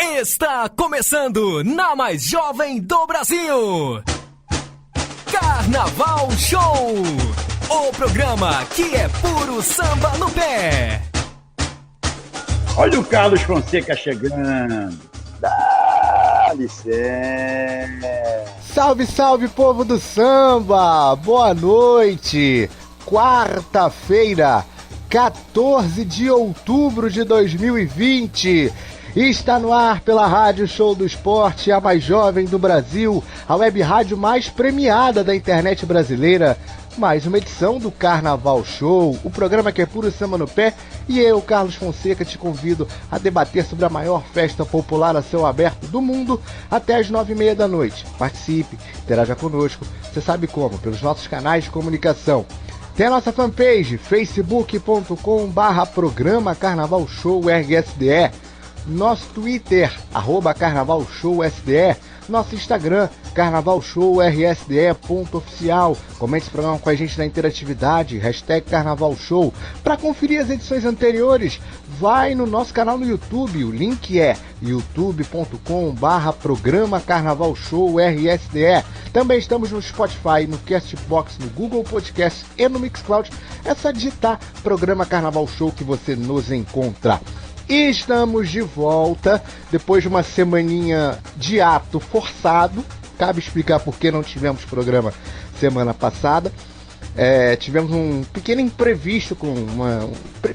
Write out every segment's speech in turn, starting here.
Está começando na mais jovem do Brasil, Carnaval Show, o programa que é puro samba no pé. Olha o Carlos Fonseca chegando, dá licença. Salve, salve, povo do samba, boa noite, quarta-feira, 14 de outubro de 2020, está no ar pela Rádio Show do Esporte, a mais jovem do Brasil, a web rádio mais premiada da internet brasileira. Mais uma edição do Carnaval Show, o programa que é puro samba no pé, e eu, Carlos Fonseca, te convido a debater sobre a maior festa popular a céu aberto do mundo até as 9h30 da noite. Participe, interaja conosco, você sabe como, pelos nossos canais de comunicação. Tem a nossa fanpage, facebook.com/programa Carnaval Show RSDE, nosso Twitter, @CarnavalShowSDE, nosso Instagram, carnavalshowrsde.oficial. Comente esse programa com a gente na interatividade, #CarnavalShow. Para conferir as edições anteriores, vai no nosso canal no YouTube, o link é youtube.com/programa Carnaval Show RSDE. Também estamos no Spotify, no Castbox, no Google Podcast e no Mixcloud. É só digitar Programa Carnaval Show que você nos encontra. E estamos de volta, depois de uma semaninha de ato forçado. Cabe explicar por que não tivemos programa semana passada. Tivemos um pequeno imprevisto,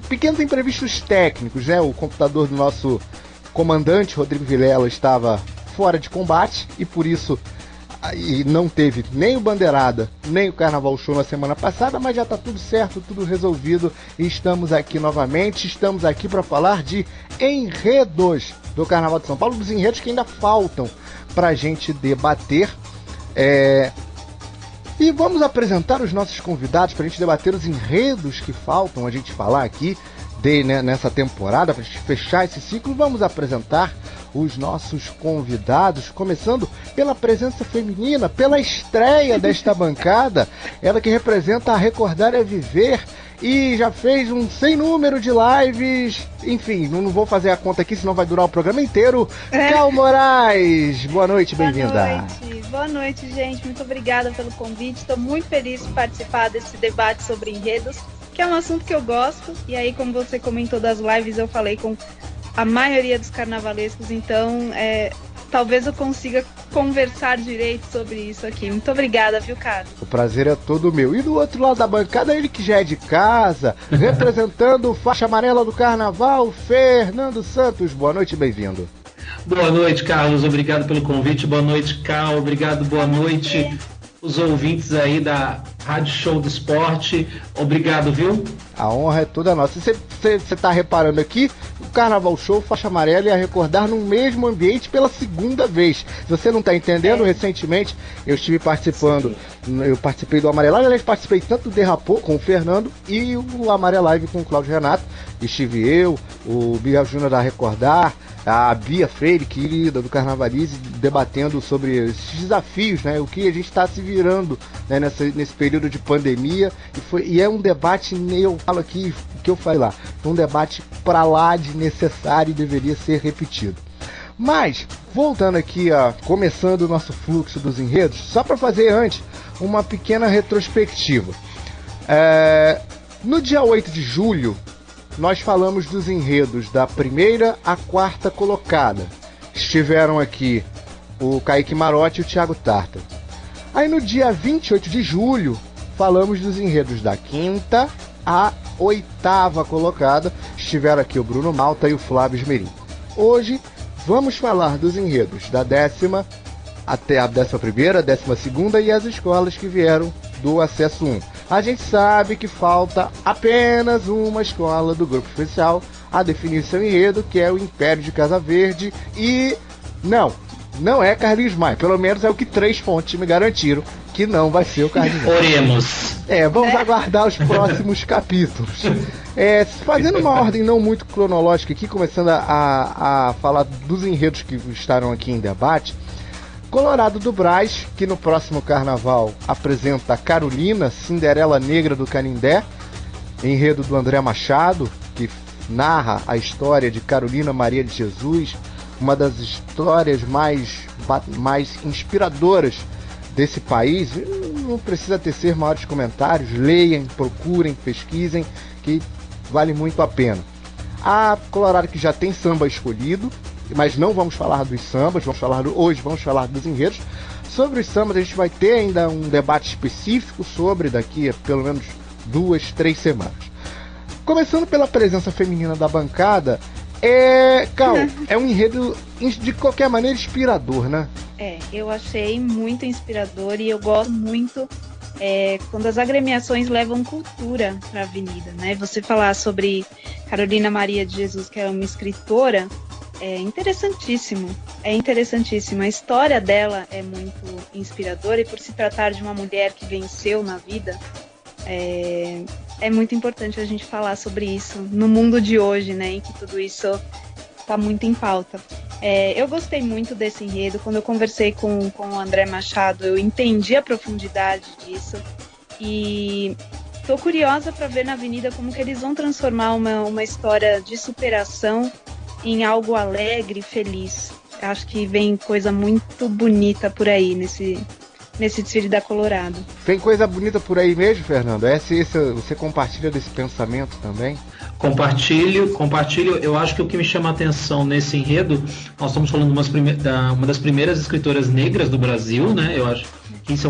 pequenos imprevistos técnicos, né? O computador do nosso comandante, Rodrigo Vilela, estava fora de combate e por isso não teve nem o Bandeirada, nem o Carnaval Show na semana passada, mas já está tudo certo, tudo resolvido e estamos aqui novamente. Estamos aqui para falar de enredos do Carnaval de São Paulo, dos enredos que ainda faltam para a gente debater. E vamos apresentar os nossos convidados para a gente debater os enredos que faltam a gente falar aqui nessa temporada, para a gente fechar esse ciclo. Vamos apresentar os nossos convidados, começando pela presença feminina, pela estreia desta bancada, ela que representa a Recordar é Viver e já fez um sem número de lives, enfim, não vou fazer a conta aqui, senão vai durar o programa inteiro. Cal Moraes, boa noite, bem-vinda. Boa noite, gente, muito obrigada pelo convite, estou muito feliz de participar desse debate sobre enredos, que é um assunto que eu gosto, e aí, como você comentou das lives, eu falei com a maioria dos carnavalescos, então talvez eu consiga conversar direito sobre isso aqui. Muito obrigada, viu, Carlos? O prazer é todo meu. E do outro lado da bancada, ele que já é de casa, representando faixa amarela do carnaval, Fernando Santos. Boa noite, bem-vindo. Boa noite, Carlos, obrigado pelo convite. Boa noite, Cal, obrigado, boa noite os ouvintes aí da Rádio Show do Esporte. Obrigado, viu? A honra é toda nossa. Você tá reparando aqui, o Carnaval Show, faixa amarela, ia recordar no mesmo ambiente pela segunda vez. Se você não tá entendendo, recentemente eu estive participando, eu participei do Amarelado, aliás, participei tanto do Derrapô com o Fernando e o Amarelive com o Cláudio Renato. Estive eu, o Miguel Júnior da Recordar, a Bia Freire, querida do Carnavalize, debatendo sobre esses desafios, né? O que a gente está se virando, né, nesse período de pandemia. E é um debate, eu falo aqui o que eu falei lá, foi um debate para lá de necessário e deveria ser repetido. Mas, voltando aqui, começando o nosso fluxo dos enredos, só para fazer antes uma pequena retrospectiva. No dia 8 de julho, nós falamos dos enredos da primeira à quarta colocada. Estiveram aqui o Kaique Marotti e o Thiago Tartar. Aí no dia 28 de julho, falamos dos enredos da quinta à oitava colocada. Estiveram aqui o Bruno Malta e o Flávio Esmerim. Hoje, vamos falar dos enredos da 10ª até a 11ª, 12ª e as escolas que vieram do acesso 1. A gente sabe que falta apenas uma escola do grupo especial a definir seu enredo, que é o Império de Casa Verde. E não é Carlinhos Maia, pelo menos é o que 3 fontes me garantiram que não vai ser o Carlinhos Maia. Oremos. Vamos aguardar os próximos capítulos. Fazendo uma ordem não muito cronológica aqui, começando a falar dos enredos que estarão aqui em debate. Colorado do Brás, que no próximo carnaval apresenta Carolina, Cinderela Negra do Canindé, enredo do André Machado, que narra a história de Carolina Maria de Jesus, uma das histórias mais inspiradoras desse país. Não precisa tecer maiores comentários, leiam, procurem, pesquisem, que vale muito a pena. A Colorado que já tem samba escolhido, mas não vamos falar dos sambas, hoje vamos falar dos enredos. Sobre os sambas a gente vai ter ainda um debate específico sobre daqui a pelo menos 2-3 semanas. Começando pela presença feminina da bancada, Cal, é um enredo de qualquer maneira inspirador, né? Eu achei muito inspirador e eu gosto muito quando as agremiações levam cultura para a avenida, né? Você falar sobre Carolina Maria de Jesus, que é uma escritora, é interessantíssimo. A história dela é muito inspiradora e por se tratar de uma mulher que venceu na vida, é muito importante a gente falar sobre isso no mundo de hoje, né? Em que tudo isso está muito em pauta. Eu gostei muito desse enredo. Quando eu conversei com o André Machado, eu entendi a profundidade disso e estou curiosa para ver na Avenida como que eles vão transformar uma história de superação em algo alegre e feliz. Acho que vem coisa muito bonita por aí nesse desfile da Colorado. Tem coisa bonita por aí mesmo, Fernando? Você compartilha desse pensamento também? Compartilho. Eu acho que o que me chama a atenção nesse enredo, nós estamos falando de uma das primeiras escritoras negras do Brasil, né? Eu acho que isso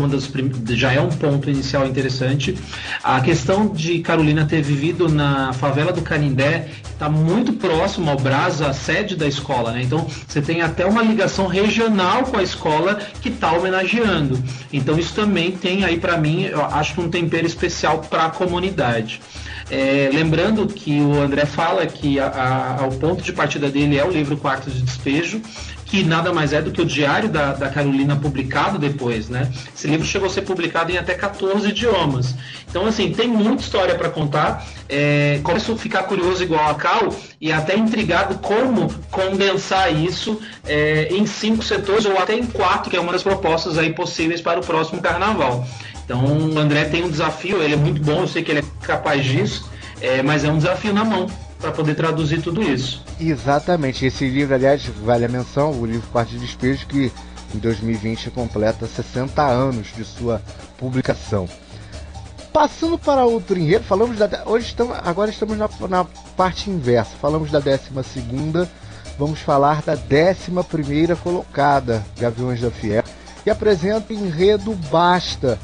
já é um ponto inicial interessante. A questão de Carolina ter vivido na favela do Canindé está muito próximo ao Brás, a sede da escola, né? Então você tem até uma ligação regional com a escola que está homenageando. Então isso também tem aí, para mim, eu acho que um tempero especial para a comunidade. Lembrando que o André fala que o ponto de partida dele é o livro Quarto de Despejo, que nada mais é do que o diário da Carolina publicado depois, né? Esse livro chegou a ser publicado em até 14 idiomas. Então, assim, tem muita história para contar. Começo a ficar curioso igual a Cal e até intrigado como condensar isso em 5 setores ou até em 4, que é uma das propostas aí possíveis para o próximo carnaval. Então, o André tem um desafio, ele é muito bom, eu sei que ele é capaz disso, mas é um desafio na mão para poder traduzir tudo isso. Exatamente, esse livro, aliás, vale a menção, o livro Quarto de Despejo, que em 2020 completa 60 anos de sua publicação. Passando para outro enredo, agora estamos na parte inversa, falamos da 12ª, vamos falar da 11ª colocada, Gaviões da Fiel, que apresenta o enredo Basta,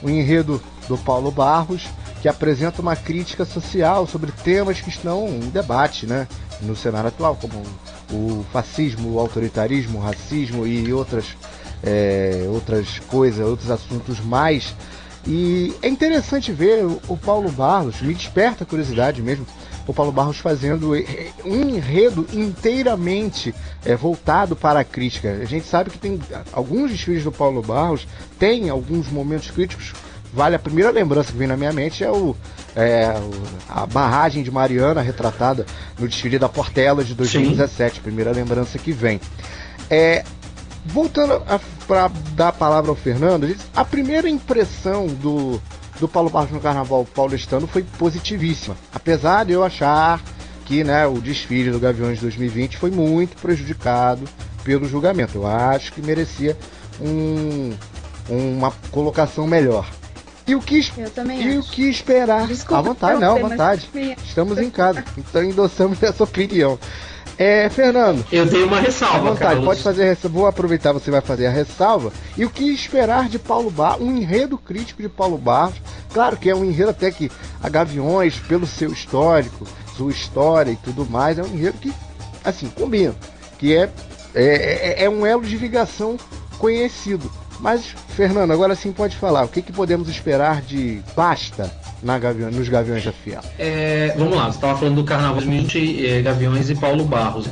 o enredo do Paulo Barros, que apresenta uma crítica social sobre temas que estão em debate, né, no cenário atual, como o fascismo, o autoritarismo, o racismo e outras coisas, outros assuntos mais. E é interessante ver o Paulo Barros, me desperta a curiosidade mesmo, o Paulo Barros fazendo um enredo inteiramente voltado para a crítica. A gente sabe que tem alguns desfiles do Paulo Barros, tem alguns momentos críticos. A primeira lembrança que vem na minha mente a barragem de Mariana, retratada no desfile da Portela de 2017, primeira lembrança que vem. Voltando para dar a palavra ao Fernando, a primeira impressão do Paulo Barros no Carnaval paulistano foi positivíssima, apesar de eu achar que, né, o desfile do Gaviões de 2020 foi muito prejudicado pelo julgamento. Eu acho que merecia uma colocação melhor. E o que esperar? Desculpa, à vontade, não, à vontade. Estamos em casa, então endossamos essa opinião. Fernando, eu tenho uma ressalva, à vontade, Carlos. Pode fazer a ressalva. Vou aproveitar, você vai fazer a ressalva. E o que esperar de Paulo Barros? Um enredo crítico de Paulo Barros. Claro que é um enredo até que a Gaviões, pelo seu histórico, sua história e tudo mais, é um enredo que, assim, combina. Que é um elo de ligação conhecido. Mas, Fernando, agora sim pode falar. O que podemos esperar de Basta nos Gaviões da Fiel? Vamos lá, você estava falando do Carnaval 2020, Gaviões e Paulo Barros.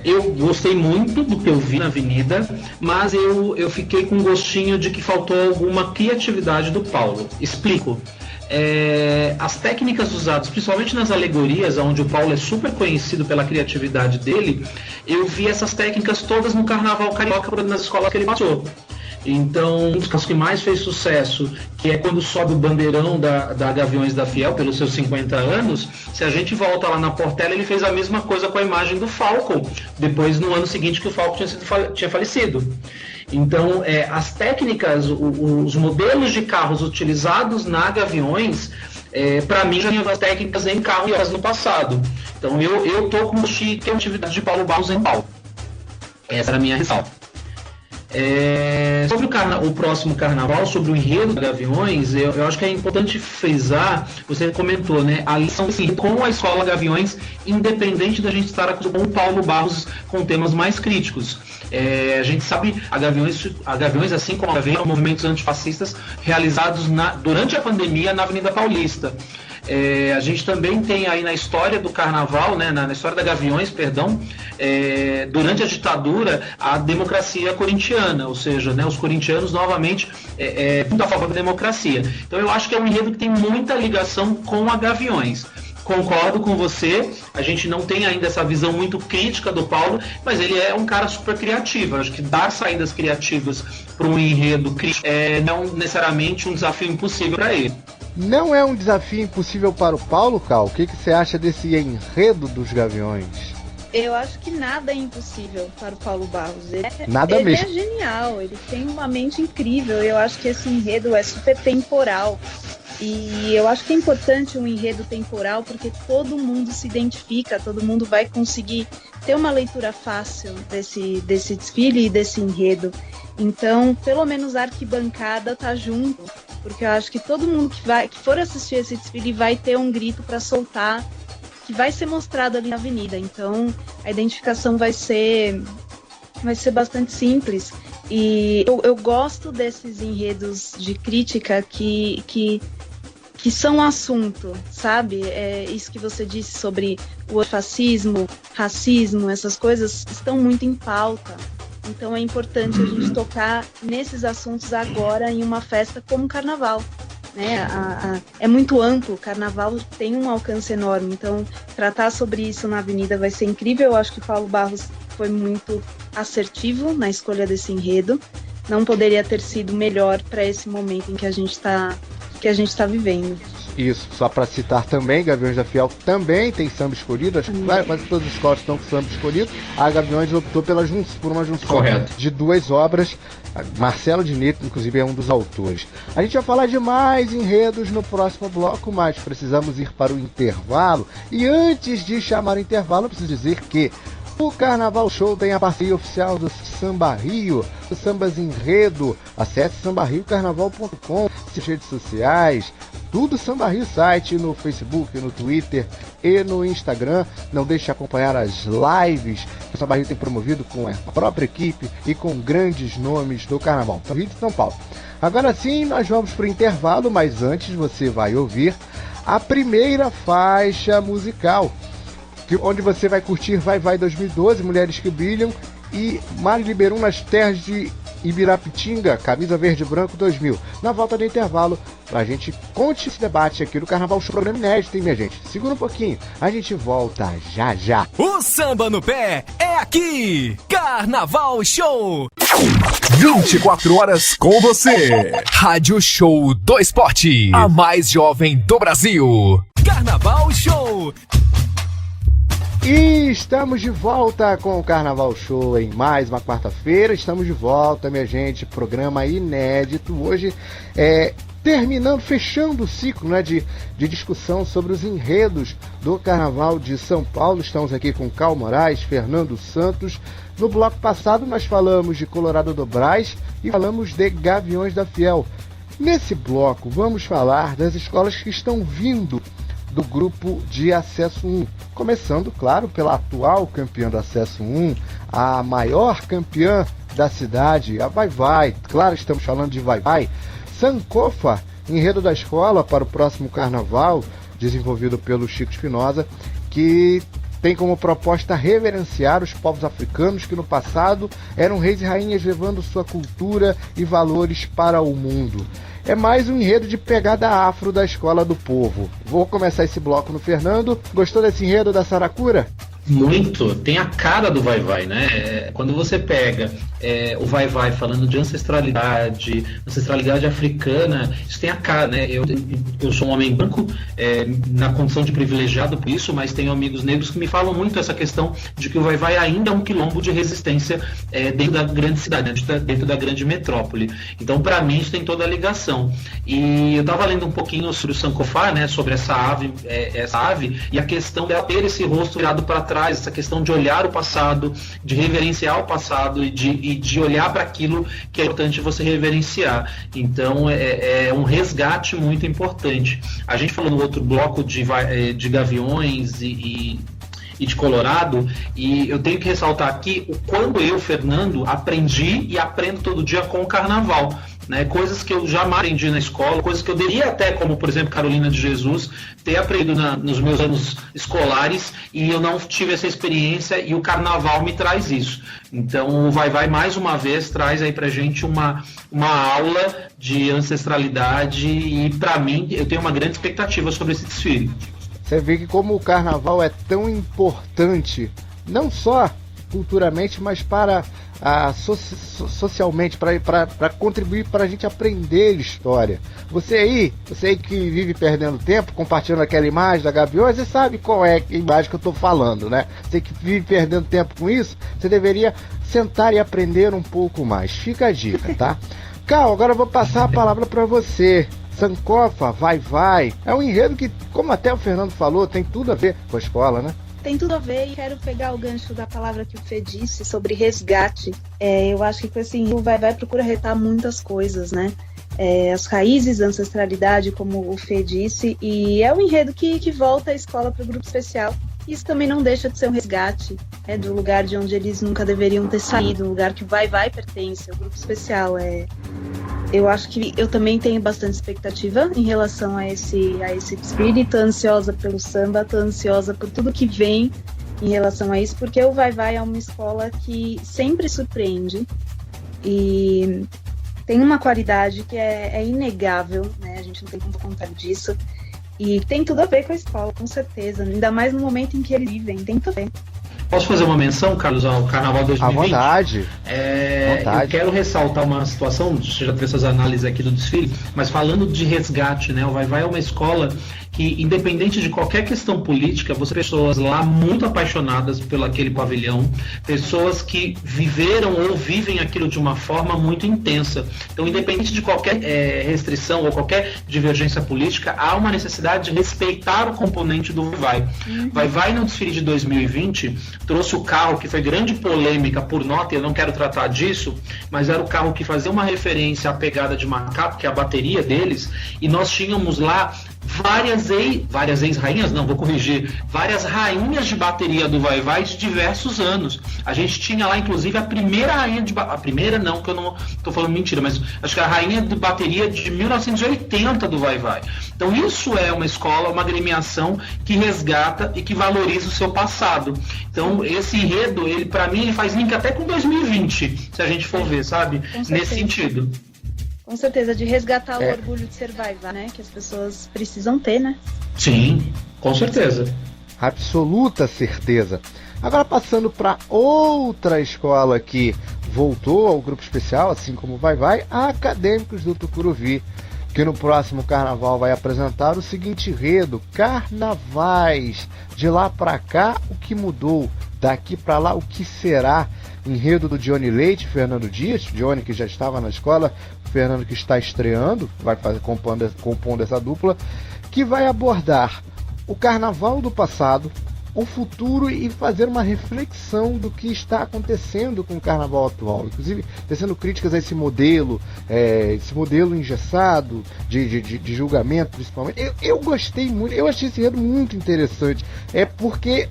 Eu gostei muito do que eu vi na Avenida, mas eu fiquei com um gostinho de que faltou alguma criatividade do Paulo. Explico. As técnicas usadas, principalmente nas alegorias, onde o Paulo é super conhecido pela criatividade dele, eu vi essas técnicas todas no Carnaval Carioca nas escolas que ele passou. Então, um dos casos que mais fez sucesso, que é quando sobe o bandeirão da Gaviões da Fiel, pelos seus 50 anos, se a gente volta lá na Portela, ele fez a mesma coisa com a imagem do Falcon, depois no ano seguinte que o Falcon tinha falecido. Então, as técnicas, os modelos de carros utilizados na Gaviões, para mim já tinha as técnicas em carros no passado. Então, eu estou com que é uma atividade de Paulo Barros em Paulo. Essa era a minha ressalva. Sobre o próximo carnaval, sobre o enredo da Gaviões, eu acho que é importante frisar, você comentou, né, a lição assim, com a escola Gaviões, independente da gente estar acostumado com o Paulo Barros com temas mais críticos. A gente sabe, a Gaviões, assim como a Gaviões, movimentos antifascistas realizados durante a pandemia na Avenida Paulista. A gente também tem aí na história do carnaval, né, na história da Gaviões, perdão, durante a ditadura, a democracia corintiana, ou seja, né, os corintianos novamente muito a favor da democracia. Então eu acho que é um enredo que tem muita ligação com a Gaviões. Concordo com você, a gente não tem ainda essa visão muito crítica do Paulo, mas ele é um cara super criativo. Eu acho que dar saídas criativas para um enredo crítico não necessariamente um desafio impossível para ele. Não é um desafio impossível para o Paulo, Cal? O que você acha desse enredo dos Gaviões? Eu acho que nada é impossível para o Paulo Barros. Ele mesmo. É genial, ele tem uma mente incrível. Eu acho que esse enredo é super temporal. E eu acho que é importante um enredo temporal porque todo mundo se identifica, todo mundo vai conseguir ter uma leitura fácil desse desfile e desse enredo. Então, pelo menos a arquibancada tá junto, porque eu acho que todo mundo que for assistir esse desfile vai ter um grito para soltar, que vai ser mostrado ali na avenida. Então, a identificação vai ser bastante simples. E eu gosto desses enredos de crítica que são assunto, sabe? Isso que você disse sobre o fascismo, racismo, essas coisas estão muito em pauta. Então é importante a gente tocar nesses assuntos agora em uma festa como o Carnaval. Né? É muito amplo, o Carnaval tem um alcance enorme, então tratar sobre isso na Avenida vai ser incrível. Eu acho que o Paulo Barros foi muito assertivo na escolha desse enredo. Não poderia ter sido melhor para esse momento em que a gente está vivendo. Isso, só para citar também, Gaviões da Fiel também tem samba escolhido, acho que quase todas as escolas estão com samba escolhido. A Gaviões optou por uma junção Correto. De duas obras. Marcelo Dinetto, inclusive, é um dos autores. A gente vai falar de mais enredos no próximo bloco, mas precisamos ir para o intervalo. E antes de chamar o intervalo, eu preciso dizer que o Carnaval Show tem a parceria oficial do Samba Rio, do Sambas Enredo. Acesse sambarriocarnaval.com, nas redes sociais, tudo Samba Rio site, no Facebook, no Twitter e no Instagram. Não deixe de acompanhar as lives que o Samba Rio tem promovido com a própria equipe e com grandes nomes do Carnaval, Rio de São Paulo. Agora sim, nós vamos para o intervalo, mas antes você vai ouvir a primeira faixa musical, onde você vai curtir Vai Vai 2012, Mulheres que Brilham, e Mari Liberum nas terras de Ibirapitinga, Camisa Verde e Branco 2000. Na volta do intervalo, a gente conte esse debate aqui do Carnaval Show, programa inédito, hein, minha gente? Segura um pouquinho, a gente volta já já. O Samba no Pé é aqui, Carnaval Show. 24 horas com você. Rádio Show do Esporte, a mais jovem do Brasil. Carnaval Show. E estamos de volta com o Carnaval Show em mais uma quarta-feira. Estamos de volta, minha gente, programa inédito. Hoje fechando o ciclo, né, de discussão sobre os enredos do Carnaval de São Paulo. Estamos aqui com Cal Moraes, Fernando Santos. No bloco passado nós falamos de Colorado do Brás e falamos de Gaviões da Fiel. Nesse bloco vamos falar das escolas que estão vindo do grupo de acesso 1, começando, claro, pela atual campeã do acesso 1, a maior campeã da cidade, a Vai Vai. Claro, estamos falando de Vai Vai. Sankofa, enredo da escola para o próximo carnaval, desenvolvido pelo Chico Espinosa, que tem como proposta reverenciar os povos africanos que no passado eram reis e rainhas levando sua cultura e valores para o mundo. É mais um enredo de pegada afro da Escola do Povo. Vou começar esse bloco no Fernando. Gostou desse enredo da Saracura? Muito, tem a cara do Vai-Vai, né? Quando você pega o Vai-Vai falando de ancestralidade africana, isso tem a cara, né? Eu sou um homem branco, na condição de privilegiado por isso, mas tenho amigos negros que me falam muito essa questão de que o Vai-Vai ainda é um quilombo de resistência dentro da grande cidade, né? Dentro da grande metrópole. Então, para mim, isso tem toda a ligação. E eu estava lendo um pouquinho sobre o Sankofa, né? Sobre essa ave, e a questão dela ter esse rosto virado para trás, essa questão de olhar o passado, de reverenciar o passado e de olhar para aquilo que é importante você reverenciar. Então é um resgate muito importante. A gente falou no outro bloco de Gaviões e de Colorado, e eu tenho que ressaltar aqui o quando eu, Fernando, aprendi e aprendo todo dia com o carnaval. Né, coisas que eu jamais aprendi na escola, coisas que eu deveria até, como por exemplo Carolina de Jesus, ter aprendido nos meus anos escolares, e eu não tive essa experiência, e o carnaval me traz isso. Então o Vai-Vai mais uma vez traz aí pra gente uma aula de ancestralidade, e para mim eu tenho uma grande expectativa sobre esse desfile. Você vê que como o carnaval é tão importante, não só culturalmente, mas para socialmente, para contribuir para a gente aprender história. Você aí que vive perdendo tempo, compartilhando aquela imagem da Gaviões, você sabe qual é a imagem que eu estou falando, né? Você que vive perdendo tempo com isso, você deveria sentar e aprender um pouco mais. Fica a dica, tá? Cal, agora eu vou passar a palavra para você. Sankofa, Vai-Vai, é um enredo que, como até o Fernando falou, tem tudo a ver com a escola, né? Tem tudo a ver, e quero pegar o gancho da palavra que o Fê disse sobre resgate. Eu acho que assim, o Vai-Vai procura retar muitas coisas, né? As raízes da ancestralidade, como o Fê disse, e é um enredo que volta a escola para o grupo especial. Isso também não deixa de ser um resgate do lugar de onde eles nunca deveriam ter saído, um lugar que o Vai-Vai pertence, ao grupo especial. Eu acho que eu também tenho bastante expectativa em relação a esse desfile. Tô ansiosa pelo samba, tô ansiosa por tudo que vem em relação a isso, porque o Vai-Vai é uma escola que sempre surpreende e tem uma qualidade que é inegável, né? A gente não tem como contar disso. E tem tudo a ver com a escola, com certeza. Ainda mais no momento em que eles vivem, tem tudo a ver. Posso fazer uma menção, Carlos, ao Carnaval 2020? À vontade. Eu quero ressaltar uma situação, você já fez essas análises aqui do desfile, mas falando de resgate, né? O Vai-Vai é uma escola que, independente de qualquer questão política, você tem pessoas lá muito apaixonadas pelo aquele pavilhão, pessoas que viveram ou vivem aquilo de uma forma muito intensa. Então, independente de qualquer restrição ou qualquer divergência política, há uma necessidade de respeitar o componente do Vai-Vai. Vai-Vai no desfile de 2020 trouxe o carro que foi grande polêmica por nota, eu não quero tratar disso, mas era o carro que fazia uma referência à pegada de macaco, que é a bateria deles, e nós tínhamos lá várias ex-rainhas, não, vou corrigir, várias rainhas de bateria do Vai-Vai de diversos anos. A gente tinha lá, inclusive, a primeira rainha a primeira não, que eu não estou falando mentira, mas acho que a rainha de bateria de 1980 do Vai-Vai. Então isso é uma escola, uma agremiação que resgata e que valoriza o seu passado. Então esse enredo, ele para mim, ele faz link até com 2020, se a gente for ver, sabe? Nesse sentido. Com certeza, de resgatar o orgulho de ser Vai-Vai, né? Que as pessoas precisam ter, né? Sim, com certeza. Absoluta certeza. Agora passando para outra escola que voltou ao grupo especial, assim como o Vai-Vai, a Acadêmicos do Tucuruvi, que no próximo carnaval vai apresentar o seguinte enredo: Carnavais. De lá para cá, o que mudou? Daqui para lá, o que será? Enredo do Johnny Leite, Fernando Dias, Johnny que já estava na escola, Fernando que está estreando, vai fazer compondo essa dupla, que vai abordar o carnaval do passado, o futuro e fazer uma reflexão do que está acontecendo com o carnaval atual, inclusive tecendo críticas a esse modelo engessado de julgamento, principalmente. Eu gostei muito, eu achei esse enredo muito interessante, porque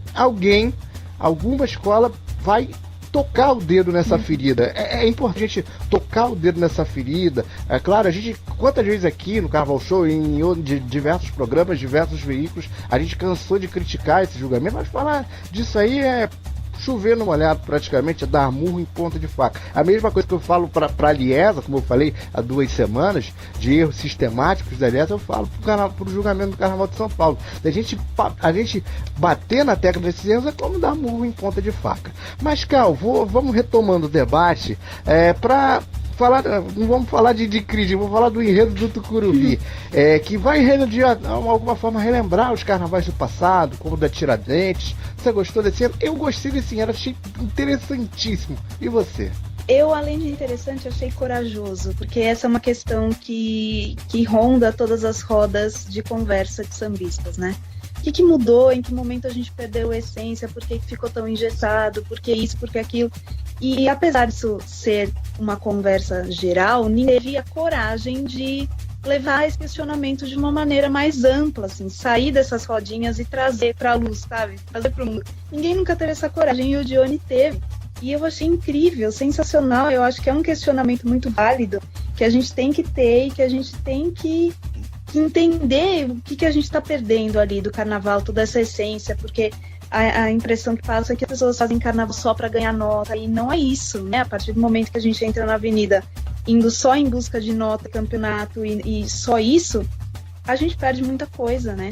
alguma escola vai tocar o dedo nessa ferida. É importante a gente tocar o dedo nessa ferida. É claro, a gente, quantas vezes aqui no Carnaval Show e em diversos programas, diversos veículos, a gente cansou de criticar esse julgamento, mas falar disso aí chover no molhado praticamente, é dar murro em ponta de faca. A mesma coisa que eu falo para a Liesa, como eu falei há 2 semanas, de erros sistemáticos da Liesa, eu falo para o julgamento do Carnaval de São Paulo. A gente bater na tecla desses erros é como dar murro em ponta de faca. Mas, Cal, vamos retomando o debate para falar, não vamos falar de crítica, vamos falar do enredo do Tucuruvi, que vai de alguma forma relembrar os carnavais do passado, como o da Tiradentes. Você gostou desse enredo? Eu gostei desse enredo, achei interessantíssimo. E você? Eu, além de interessante, achei corajoso, porque essa é uma questão que ronda todas as rodas de conversa de sambistas, né? O que mudou? Em que momento a gente perdeu a essência? Por que ficou tão engessado? Por que isso? Por que aquilo? E apesar disso ser uma conversa geral, ninguém teve a coragem de levar esse questionamento de uma maneira mais ampla, assim, sair dessas rodinhas e trazer para a luz, sabe? Trazer para o mundo. Ninguém nunca teve essa coragem e o Dione teve. E eu achei incrível, sensacional. Eu acho que é um questionamento muito válido que a gente tem que ter e que a gente tem que entender o que a gente está perdendo ali do carnaval, toda essa essência, porque a impressão que passa é que as pessoas fazem carnaval só para ganhar nota, e não é isso, né? A partir do momento que a gente entra na avenida indo só em busca de nota, campeonato e só isso, a gente perde muita coisa, né?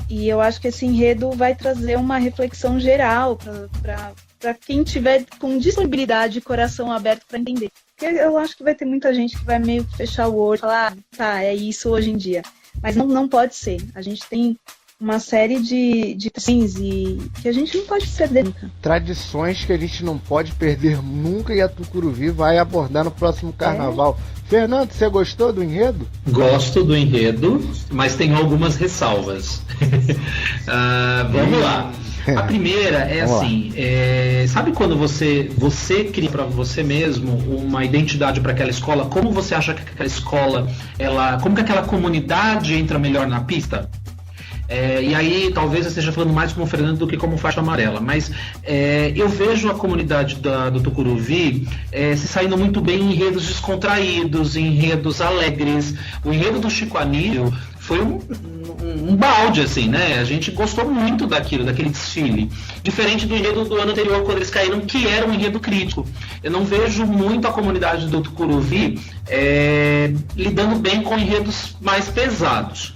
E eu acho que esse enredo vai trazer uma reflexão geral para quem tiver com disponibilidade e coração aberto para entender. Porque eu acho que vai ter muita gente que vai meio fechar o olho e falar, tá, é isso hoje em dia. Mas não pode ser. A gente tem uma série de tradições que a gente não pode perder nunca. Tradições que a gente não pode perder nunca, e a Tucuruvi vai abordar no próximo carnaval. Fernando, você gostou do enredo? Gosto do enredo, mas tenho algumas ressalvas. Vamos lá. A primeira é assim, sabe quando você cria para você mesmo uma identidade para aquela escola? Como você acha que aquela escola, como que aquela comunidade entra melhor na pista? E aí talvez eu esteja falando mais como Fernando do que como faixa amarela, mas eu vejo a comunidade do Tucuruvi se saindo muito bem em enredos descontraídos, em enredos alegres. O enredo do Chico Anísio foi um balde, assim, né? A gente gostou muito daquele desfile. Diferente do enredo do ano anterior, quando eles caíram, que era um enredo crítico. Eu não vejo muito a comunidade do Tucuruvi lidando bem com enredos mais pesados.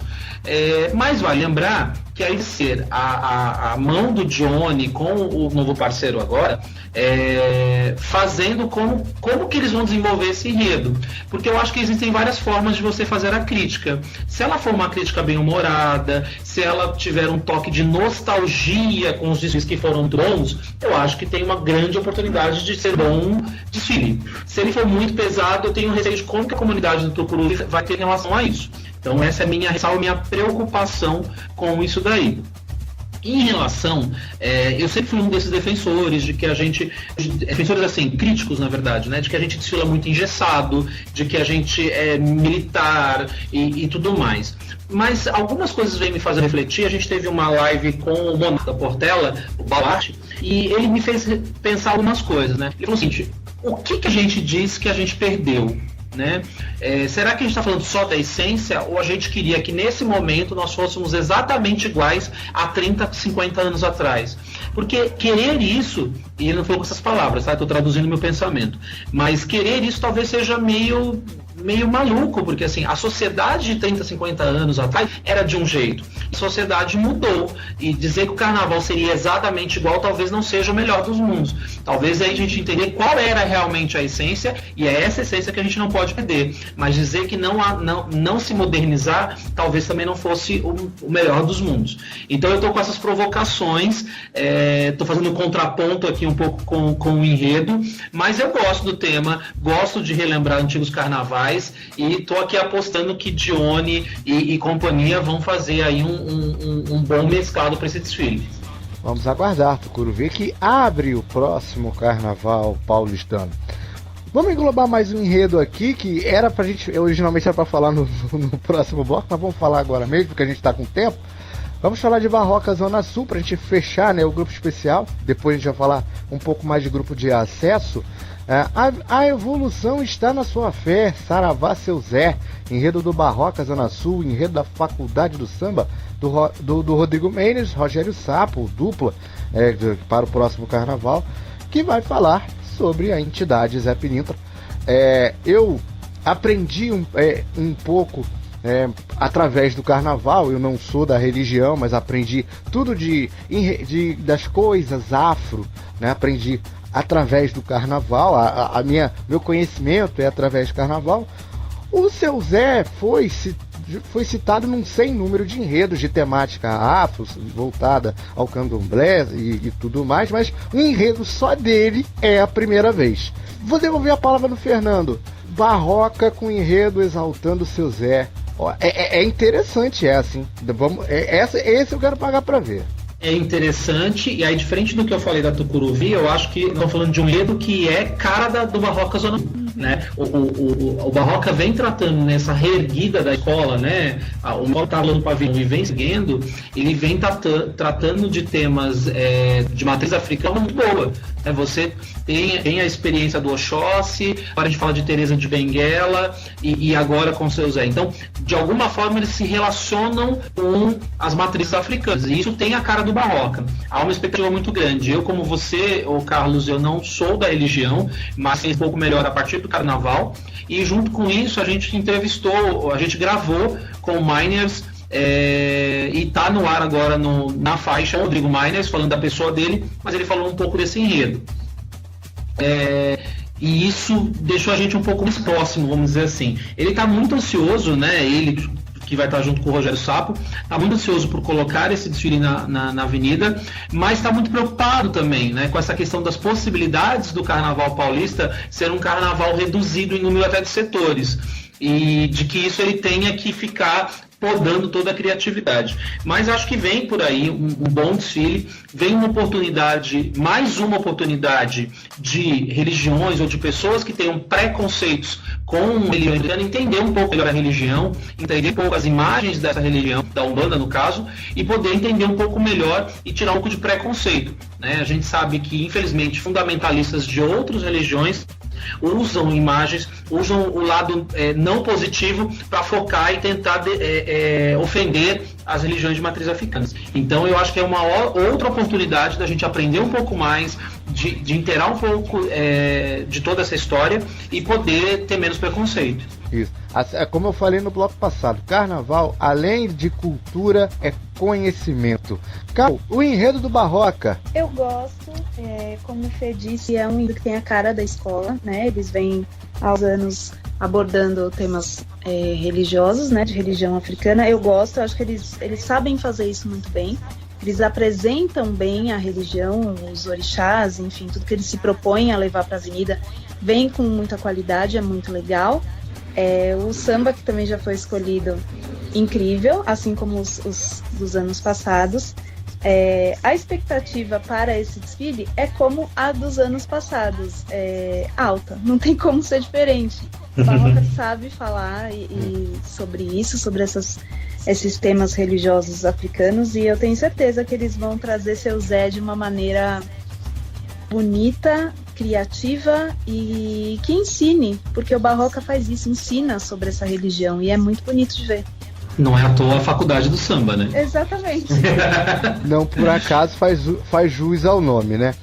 Mas vale lembrar que aí ser a mão do Dione com o novo parceiro agora, fazendo como que eles vão desenvolver esse enredo. Porque eu acho que existem várias formas de você fazer a crítica. Se ela for uma crítica bem humorada, se ela tiver um toque de nostalgia com os desfiles que foram bons, eu acho que tem uma grande oportunidade de ser bom desfile. Se ele for muito pesado, eu tenho receio de como que a comunidade do Tucuruvi vai ter em relação a isso. Então essa é a minha ressalva, minha preocupação com isso daí. Em relação, eu sempre fui um desses defensores defensores assim, críticos na verdade, né, de que a gente desfila muito engessado, de que a gente é militar e tudo mais. Mas algumas coisas vêm me fazer refletir. A gente teve uma live com o Monarca da Portela, o Balarte, e ele me fez pensar algumas coisas, né. Ele falou o seguinte: o que a gente diz que a gente perdeu? Né? Será que a gente está falando só da essência, ou a gente queria que nesse momento nós fôssemos exatamente iguais a 30, 50 anos atrás? Porque querer isso, e ele não falou com essas palavras, tá? Estou traduzindo meu pensamento, mas querer isso talvez seja meio maluco, porque assim, a sociedade de 30, 50 anos atrás era de um jeito, a sociedade mudou, e dizer que o carnaval seria exatamente igual talvez não seja o melhor dos mundos. Talvez aí a gente entender qual era realmente a essência, e é essa essência que a gente não pode perder, mas dizer que não se modernizar talvez também não fosse o melhor dos mundos. Então eu estou com essas provocações, estou fazendo um contraponto aqui um pouco com o enredo, mas eu gosto do tema, gosto de relembrar antigos carnavais, e estou aqui apostando que Dione e companhia vão fazer aí um bom mesclado para esse desfile. Vamos aguardar, Tucuruvi, que abre o próximo carnaval paulistano. Vamos englobar mais um enredo aqui, que era pra gente, originalmente era para falar no próximo bloco, mas vamos falar agora mesmo, porque a gente está com tempo. Vamos falar de Barroca Zona Sul, pra gente fechar, né, o grupo especial. Depois a gente vai falar um pouco mais de grupo de acesso. A evolução está na sua fé, Saravá seu Zé, enredo do Barroca Zona Sul, enredo da Faculdade do Samba, do Rodrigo Mendes, Rogério Sapo, dupla, para o próximo carnaval, que vai falar sobre a entidade Zé Pilintra. Eu aprendi um pouco através do carnaval. Eu não sou da religião, mas aprendi tudo das coisas afro, né? Aprendi através do carnaval, meu conhecimento é através do carnaval. O seu Zé foi citado num sem número de enredos de temática afro, voltada ao candomblé e tudo mais, mas um enredo só dele é a primeira vez. Vou devolver a palavra no Fernando. Barroca com enredo exaltando o seu Zé. É interessante assim. Esse eu quero pagar pra ver. É interessante, e aí, diferente do que eu falei da Tucuruvi, eu acho que estamos falando de um enredo que é cara do Barroca Zona Sul, né? O Barroca vem tratando nessa reerguida da escola, né? O modo tá falando pavilhão e vem seguindo, ele vem tratando de temas de matriz africana muito boa. Né? Você tem a experiência do Oxóssi, agora a gente fala de Teresa de Benguela e agora com o seu Zé. Então, de alguma forma, eles se relacionam com as matrizes africanas, e isso tem a cara do Barroca. Há uma expectativa muito grande. Eu, como você, Carlos, eu não sou da religião, mas sei um pouco melhor a partir do carnaval, e junto com isso a gente gravou com o Miners, e tá no ar agora na faixa Rodrigo Miners, falando da pessoa dele, mas ele falou um pouco desse enredo. E isso deixou a gente um pouco mais próximo, vamos dizer assim. Ele tá muito ansioso, né? Ele, que vai estar junto com o Rogério Sapo, está muito ansioso por colocar esse desfile na avenida, mas está muito preocupado também, né, com essa questão das possibilidades do Carnaval Paulista ser um carnaval reduzido em número até de setores, e de que isso ele tenha que ficar podando toda a criatividade. Mas acho que vem por aí um bom desfile, vem mais uma oportunidade de religiões ou de pessoas que tenham preconceitos com a religião, entender um pouco melhor a religião, entender um pouco as imagens dessa religião, da Umbanda no caso, e poder entender um pouco melhor e tirar um pouco de preconceito. Né? A gente sabe que, infelizmente, fundamentalistas de outras religiões usam imagens, usam o lado não positivo para focar e tentar ofender as religiões de matriz africanas. Então eu acho que é uma outra oportunidade da gente aprender um pouco mais, de inteirar um pouco de toda essa história e poder ter menos preconceito. Isso. Como eu falei no bloco passado, carnaval, além de cultura, é conhecimento. O enredo do Barroca. Eu gosto, como o Fê disse, é um enredo que tem a cara da escola, né? Eles vêm aos anos abordando temas religiosos, né? De religião africana. Eu gosto, acho que eles sabem fazer isso muito bem. Eles apresentam bem a religião, os orixás, enfim, tudo que eles se propõem a levar para a avenida vem com muita qualidade, é muito legal. O samba, que também já foi escolhido, incrível, assim como os dos anos passados. A expectativa para esse desfile é como a dos anos passados, alta, não tem como ser diferente. O Barroca sabe falar sobre isso, sobre esses temas religiosos africanos, e eu tenho certeza que eles vão trazer seu Zé de uma maneira bonita, criativa e que ensine, porque o Barroca faz isso, ensina sobre essa religião, e é muito bonito de ver. Não é à toa a faculdade do samba, né? Exatamente. Não por acaso faz jus ao nome, né?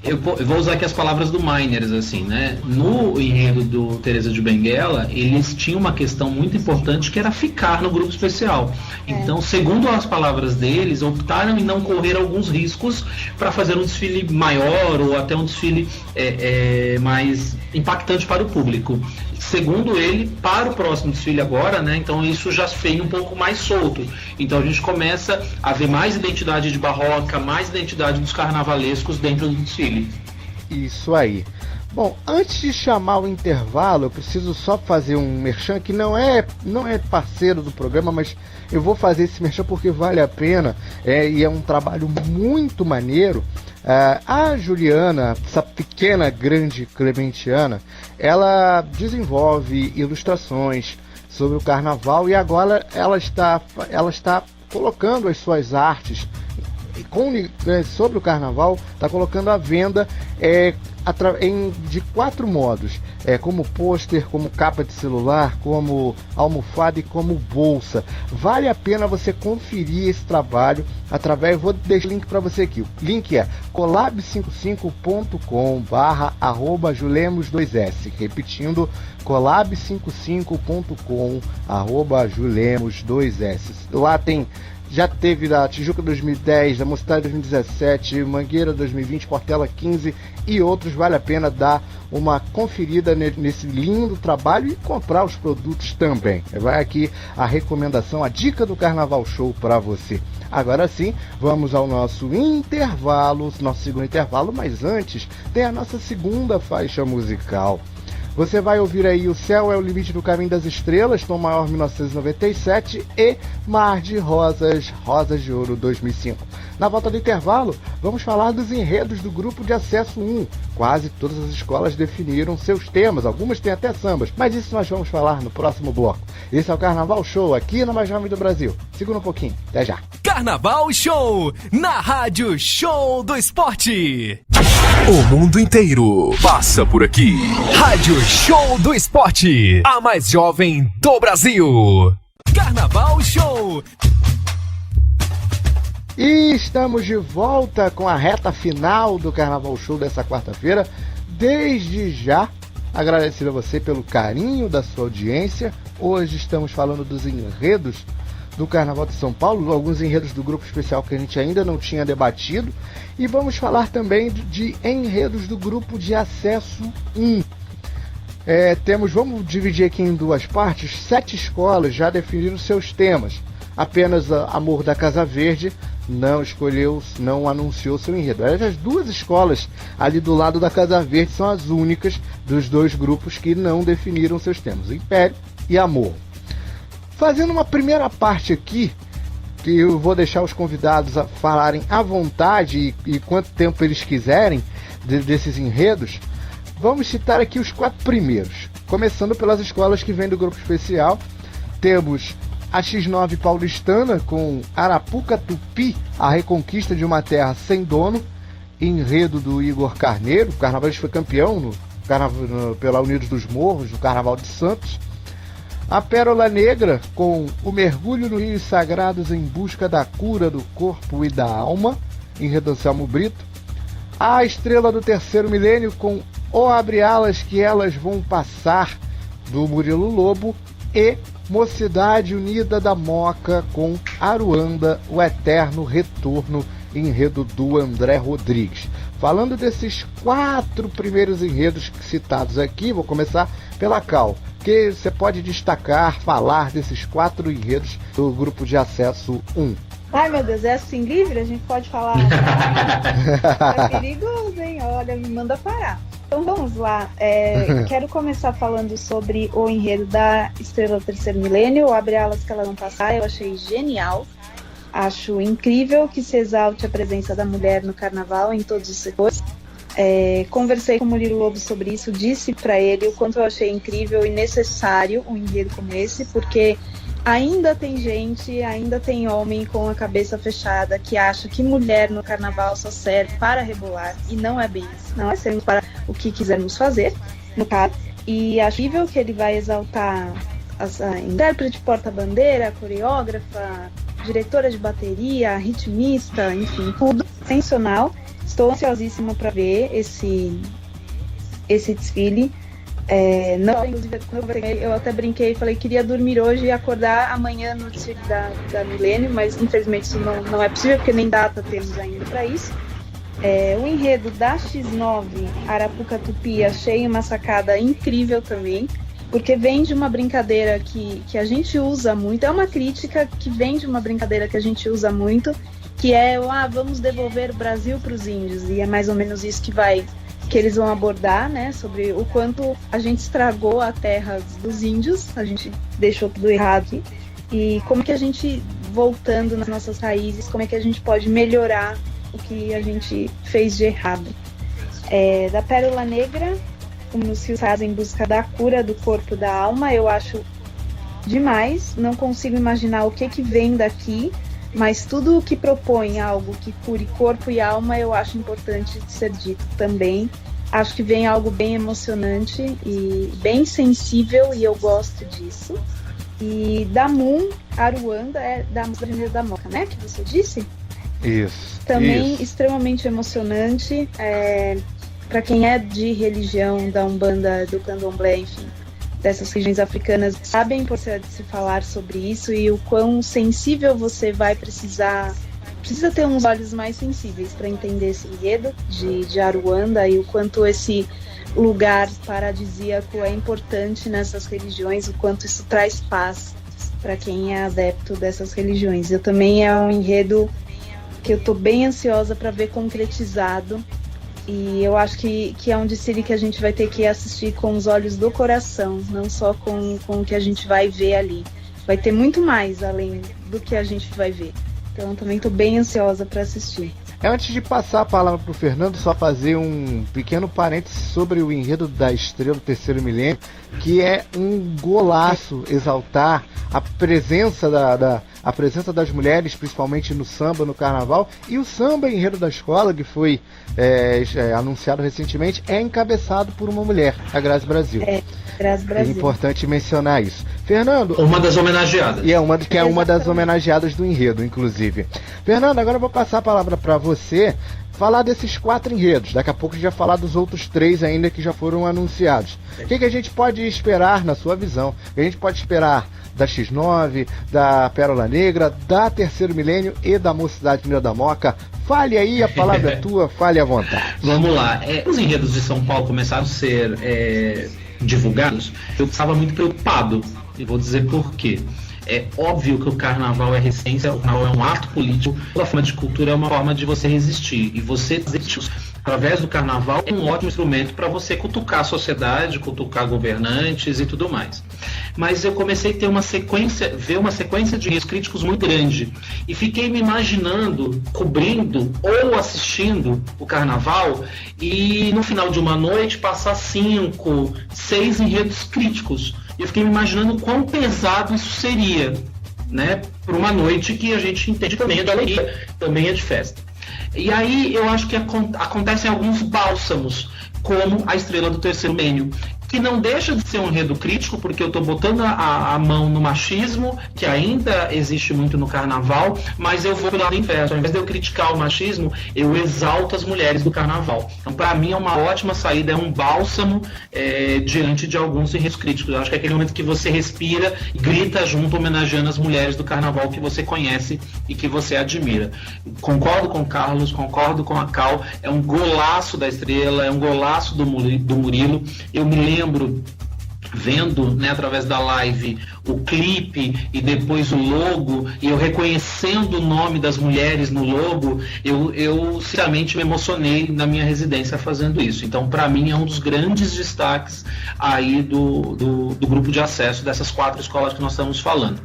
Eu vou usar aqui as palavras do Miners, assim, né? No enredo do Teresa de Benguela, eles tinham uma questão muito importante, que era ficar no grupo especial. Então, segundo as palavras deles, optaram em não correr alguns riscos para fazer um desfile maior ou até um desfile mais impactante para o público. Segundo ele, para o próximo desfile agora, né? Então isso já veio um pouco mais solto. Então a gente começa a ver mais identidade de Barroca, mais identidade dos carnavalescos dentro do desfile. Isso aí. Bom, antes de chamar o intervalo, eu preciso só fazer um merchan que não é parceiro do programa, mas eu vou fazer esse merchan porque vale a pena, e é um trabalho muito maneiro. A Juliana, essa pequena grande clementiana, ela desenvolve ilustrações sobre o carnaval, e agora ela está colocando as suas artes sobre o carnaval, está colocando à venda de 4 modos, como pôster, como capa de celular, como almofada e como bolsa. Vale a pena você conferir esse trabalho através, vou deixar o link para você aqui. O link é colab55.com/julemos2s, repetindo, colab55.com/julemos2s. Lá tem, já teve da Tijuca 2010, da Mocidade 2017, Mangueira 2020, Portela 15 e outros. Vale a pena dar uma conferida nesse lindo trabalho e comprar os produtos também. Vai aqui a recomendação, a dica do Carnaval Show para você. Agora sim, vamos ao nosso intervalo, nosso segundo intervalo, mas antes tem a nossa segunda faixa musical. Você vai ouvir aí O Céu é o Limite do Caminho das Estrelas, Tom Maior 1997 e Mar de Rosas, Rosas de Ouro 2005. Na volta do intervalo, vamos falar dos enredos do grupo de acesso 1. Quase todas as escolas definiram seus temas, algumas têm até sambas, mas isso nós vamos falar no próximo bloco. Esse é o Carnaval Show, aqui na Mais Jovem do Brasil. Segura um pouquinho, até já. Carnaval Show, na Rádio Show do Esporte. O mundo inteiro passa por aqui. Rádio Show do Esporte, a mais jovem do Brasil. Carnaval Show. E estamos de volta com a reta final do Carnaval Show dessa quarta-feira. Desde já, agradecer a você pelo carinho da sua audiência. Hoje estamos falando dos enredos do Carnaval de São Paulo, alguns enredos do grupo especial que a gente ainda não tinha debatido. E vamos falar também de enredos do grupo de acesso 1. Vamos dividir aqui em duas partes. 7 escolas já definiram seus temas. Apenas Amor da Casa Verde não anunciou seu enredo. As 2 escolas ali do lado da Casa Verde são as únicas dos 2 grupos que não definiram seus temas, Império e Amor. Fazendo uma primeira parte aqui, que eu vou deixar os convidados a falarem à vontade e quanto tempo eles quiserem desses enredos, vamos citar aqui os 4 primeiros. Começando pelas escolas que vêm do grupo especial, temos a X9 paulistana com Arapuca Tupi, a reconquista de uma terra sem dono, enredo do Igor Carneiro. O carnavalista foi campeão pela Unidos dos Morros, no Carnaval de Santos. A Pérola Negra com O Mergulho no Rios Sagrados em Busca da Cura do Corpo e da Alma, enredo Anselmo Brito. A Estrela do Terceiro Milênio com O Abre Alas que Elas Vão Passar, do Murilo Lobo. E Mocidade Unida da Moca com Aruanda, o Eterno Retorno, enredo do André Rodrigues. Falando desses 4 primeiros enredos citados aqui, vou começar pela Cal, que você pode destacar, falar desses 4 enredos do grupo de acesso 1. Ai, meu Deus, é assim livre? A gente pode falar? É perigoso, hein? Olha, me manda parar. Então vamos lá, quero começar falando sobre o enredo da Estrela do Terceiro Milênio, O Abre Alas que Elas Vão Passar. Eu achei genial, acho incrível que se exalte a presença da mulher no carnaval em todos os setores. Conversei com o Murilo Lobo sobre isso, disse para ele o quanto eu achei incrível e necessário um enredo como esse, porque ainda tem gente, ainda tem homem com a cabeça fechada que acha que mulher no carnaval só serve para rebolar, e não é bem isso. Nós seremos para o que quisermos fazer, no caso, e acho incrível que ele vai exaltar a intérprete porta-bandeira, a coreógrafa, diretora de bateria, a ritmista, enfim, tudo sensacional. Estou ansiosíssima para ver esse desfile. Inclusive, eu até brinquei e falei que queria dormir hoje e acordar amanhã no desfile da Milênio, mas infelizmente isso não é possível, porque nem data temos ainda para isso. O enredo da X9, Arapuca Tupi, achei uma sacada incrível também, porque vem de uma brincadeira que a gente usa muito, é uma crítica que vem de uma brincadeira que a gente usa muito, que é vamos devolver o Brasil para os índios, e é mais ou menos isso que eles vão abordar, né, sobre o quanto a gente estragou a terra dos índios, a gente deixou tudo errado aqui, e como que a gente, voltando nas nossas raízes, como é que a gente pode melhorar o que a gente fez de errado. Da Pérola Negra, Nos Rios Sagrados em Busca da Cura do Corpo e da Alma, eu acho demais, não consigo imaginar o que vem daqui, mas tudo o que propõe algo que cure corpo e alma, eu acho importante de ser dito também. Acho que vem algo bem emocionante e bem sensível, e eu gosto disso. E da Moon, Aruanda, é da música da Moca, né? Que você disse? Isso. Também isso. extremamente emocionante. Para quem é de religião, da Umbanda, do Candomblé, enfim, dessas regiões africanas, sabe a importância de se falar sobre isso e o quão sensível você vai precisa ter uns olhos mais sensíveis para entender esse enredo de Aruanda e o quanto esse lugar paradisíaco é importante nessas religiões, o quanto isso traz paz para quem é adepto dessas religiões. Eu também é um enredo que eu estou bem ansiosa para ver concretizado, e eu acho que é um desfile que a gente vai ter que assistir com os olhos do coração, não só com o que a gente vai ver ali. Vai ter muito mais além do que a gente vai ver. Então eu também estou bem ansiosa para assistir. Antes de passar a palavra para o Fernando, só fazer um pequeno parênteses sobre o enredo da Estrela do Terceiro Milênio, que é um golaço exaltar a presença a presença das mulheres, principalmente no samba, no carnaval, e o samba enredo da escola, que foi anunciado recentemente, é encabeçado por uma mulher, a Grazi Brasil. Grazi Brasil. É importante mencionar isso. Fernando... Uma das homenageadas. E é uma das homenageadas do enredo, inclusive. Fernando, agora eu vou passar a palavra para você falar desses 4 enredos. Daqui a pouco a gente vai falar dos outros 3 ainda que já foram anunciados. O que a gente pode esperar, na sua visão? O que a gente pode esperar da X9, da Pérola Negra, da Terceiro Milênio e da Mocidade Mineira da Moca? Fale aí, a palavra é tua, fale à vontade. Vamos lá. Os enredos de São Paulo começaram a ser divulgados. Eu estava muito preocupado, e vou dizer por quê. É óbvio que o carnaval é resistência, o carnaval é um ato político, toda forma de cultura é uma forma de você resistir, e você resistir através do carnaval é um ótimo instrumento para você cutucar a sociedade, cutucar governantes e tudo mais. Mas eu comecei a ter ver uma sequência de enredos críticos muito grande, e fiquei me imaginando, cobrindo ou assistindo o carnaval, e no final de uma noite passar 5, 6 enredos críticos. E eu fiquei me imaginando quão pesado isso seria, né, para uma noite que a gente entende também é de alegria, também é de festa. E aí eu acho que acontecem alguns bálsamos, como a Estrela do Terceiro Milênio, que não deixa de ser um enredo crítico, porque eu estou botando a mão no machismo, que ainda existe muito no carnaval, mas eu vou pelo lado inverso. Ao invés de eu criticar o machismo, eu exalto as mulheres do carnaval. Então, para mim, é uma ótima saída, é um bálsamo diante de alguns enredos críticos. Eu acho que é aquele momento que você respira e grita junto, homenageando as mulheres do carnaval que você conhece e que você admira. Concordo com o Carlos, concordo com a Cal, é um golaço da Estrela, é um golaço do Murilo. Eu me lembro vendo, né, através da live, o clipe e depois o logo, e eu reconhecendo o nome das mulheres no logo, eu sinceramente me emocionei na minha residência fazendo isso. Então, para mim, é um dos grandes destaques aí do grupo de acesso dessas 4 escolas que nós estamos falando.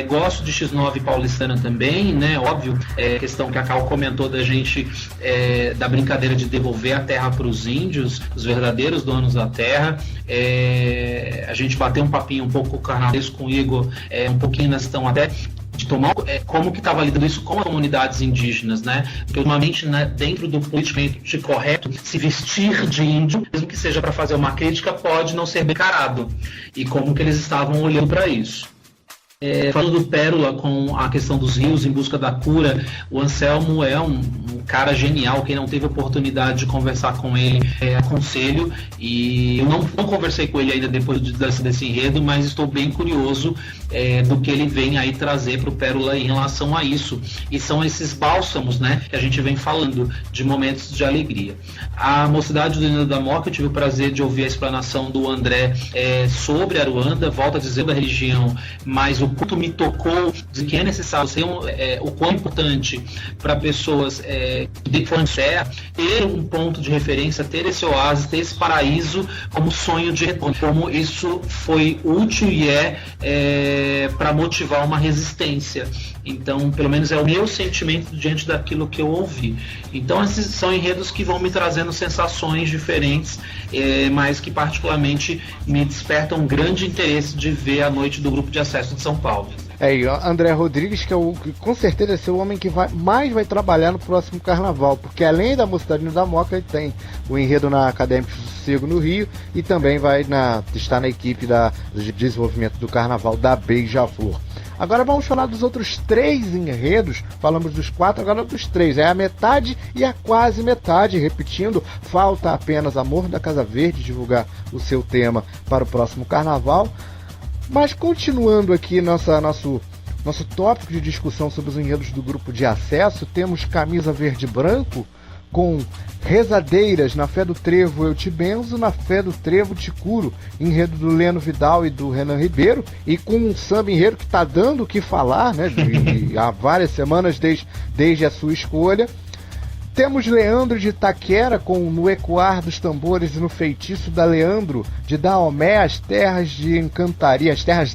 Gosto de X9 paulistana também, né? Óbvio, questão que a Cal comentou da gente, da brincadeira de devolver a terra para os índios, os verdadeiros donos da terra. A gente bateu um papinho um pouco com o carnaval, com o Igor, um pouquinho na questão até de tomar como que estava lidando isso com as comunidades indígenas, né? Porque ultimamente, né, dentro do politicamente correto, se vestir de índio, mesmo que seja para fazer uma crítica, pode não ser bem encarado. E como que eles estavam olhando para isso. Falando do Pérola, com a questão dos rios em busca da cura, o Anselmo é um cara genial. Quem não teve oportunidade de conversar com ele, aconselho. E eu não conversei com ele ainda depois desse enredo, mas estou bem curioso do que ele vem aí trazer para o Pérola em relação a isso. E são esses bálsamos, né, que a gente vem falando, de momentos de alegria. A Mocidade do Mineira da Moca, eu tive o prazer de ouvir a explanação do André sobre Aruanda, volta a dizer da religião, mas o quanto me tocou de que é necessário ser o quão importante para pessoas de fronteira ter um ponto de referência, ter esse oásis, ter esse paraíso como sonho de retorno, como isso foi útil e para motivar uma resistência. Então, pelo menos é o meu sentimento diante daquilo que eu ouvi. Então, esses são enredos que vão me trazendo sensações diferentes, mas que particularmente me despertam um grande interesse de ver a noite do Grupo de Acesso de São Paulo. E André Rodrigues, que com certeza vai ser o homem que mais vai trabalhar no próximo carnaval, porque além da Mocidade da Moca, ele tem o enredo na Acadêmica do Sossego no Rio e também vai estar na equipe de desenvolvimento do carnaval da Beija-Flor. Agora vamos falar dos outros 3 enredos. Falamos dos 4, agora dos 3. É a metade e a quase metade. Repetindo, falta apenas Amor da Casa Verde divulgar o seu tema para o próximo carnaval. Mas continuando aqui nosso tópico de discussão sobre os enredos do grupo de acesso, temos Camisa Verde e Branco com Rezadeiras, Na Fé do Trevo Eu Te Benzo, Na Fé do Trevo Te Curo, enredo do Leno Vidal e do Renan Ribeiro, e com um samba enredo que está dando o que falar, né, há várias semanas desde a sua escolha. Temos Leandro de Itaquera com No Ecoar dos Tambores e No Feitiço da Leandro, de Daomé, As Terras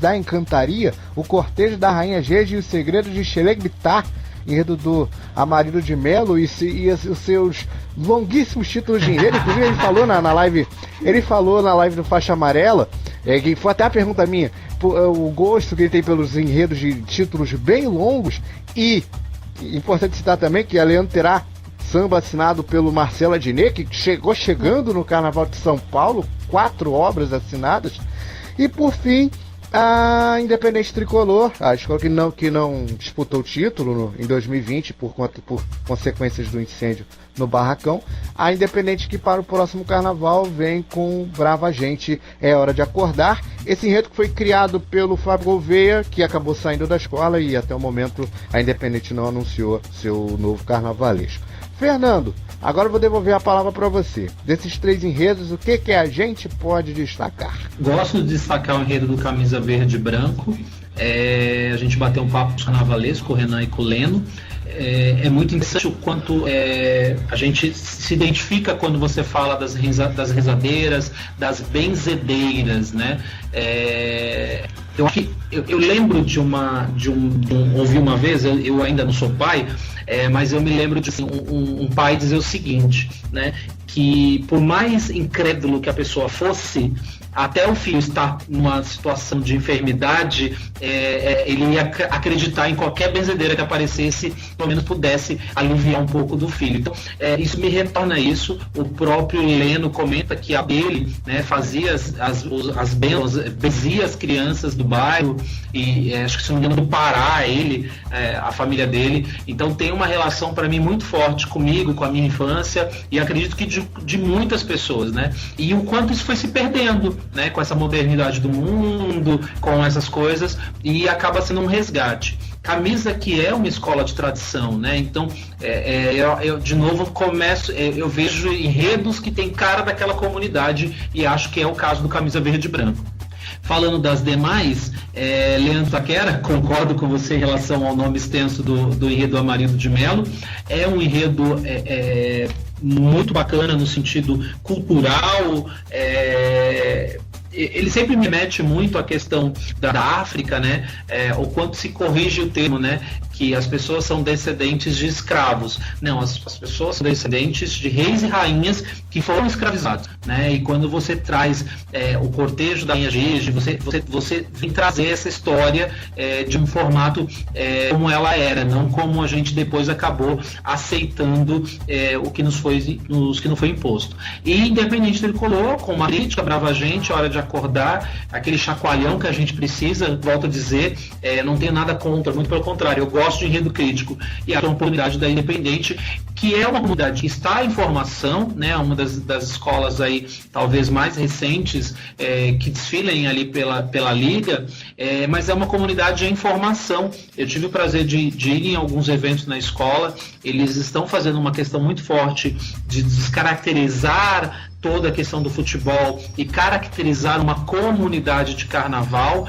da Encantaria, O Cortejo da Rainha Gege e O Segredo de Xelegbitar, enredo do Amarildo de Melo e os seus longuíssimos títulos de enredo. Inclusive ele falou na live do Faixa Amarela, que foi até a pergunta minha, o gosto que ele tem pelos enredos de títulos bem longos. E importante citar também que a Leandro terá samba assinado pelo Marcelo Adnet, que chegando no Carnaval de São Paulo, 4 obras assinadas. E por fim, a Independente Tricolor, a escola que não disputou o título em 2020 por consequências do incêndio no Barracão. A Independente, que para o próximo carnaval vem com Brava Gente, É Hora de Acordar. Esse enredo que foi criado pelo Fábio Gouveia, que acabou saindo da escola, e até o momento a Independente não anunciou seu novo carnavalesco. Fernando, agora eu vou devolver a palavra para você. Desses 3 enredos, o que a gente pode destacar? Gosto de destacar o enredo do Camisa Verde e Branco. A gente bateu um papo com o carnavalesco, com o Renan e com o Leno. É muito interessante o quanto a gente se identifica quando você fala das rezadeiras, das benzedeiras, né? Eu lembro ouvi uma vez, eu ainda não sou pai, mas eu me lembro de um pai dizer o seguinte, né? Que por mais incrédulo que a pessoa fosse, até o filho estar numa situação de enfermidade, ele ia acreditar em qualquer benzedeira que aparecesse, pelo menos pudesse aliviar um pouco do filho. Então, isso me retorna isso. O próprio Leno comenta que a dele, né, fazia as benzia as crianças do bairro, e acho que se não me engano do Pará, a família dele. Então tem uma relação para mim muito forte comigo, com a minha infância, e acredito que de muitas pessoas, né? E o quanto isso foi se perdendo, né, com essa modernidade do mundo, com essas coisas, e acaba sendo um resgate. Camisa, que é uma escola de tradição, né? Então, eu de novo eu vejo enredos que tem cara daquela comunidade, e acho que é o caso do Camisa Verde e Branco. Falando das demais, Leandro Taquera, concordo com você em relação ao nome extenso do enredo Amarildo de Melo. É um enredo muito bacana no sentido cultural. Ele sempre me mete muito a questão da África, né? O quanto se corrige o termo, né? Que as pessoas são descendentes de escravos. Não, as pessoas são descendentes de reis e rainhas que foram escravizados, né? E quando você traz o cortejo da Rainha Gege, você vem trazer essa história de um formato como ela era, não como a gente depois acabou aceitando o que não foi imposto. E Independente Tricolor, com uma crítica, Brava Gente, Hora de Acordar, aquele chacoalhão que a gente precisa, volto a dizer, não tenho nada contra, muito pelo contrário, eu gosto de enredo crítico, e a oportunidade da Independente, que é uma comunidade que está em formação, né, uma das escolas aí talvez mais recentes que desfilem ali pela liga, mas é uma comunidade em formação. Eu tive o prazer de ir em alguns eventos na escola. Eles estão fazendo uma questão muito forte de descaracterizar toda a questão do futebol e caracterizar uma comunidade de carnaval.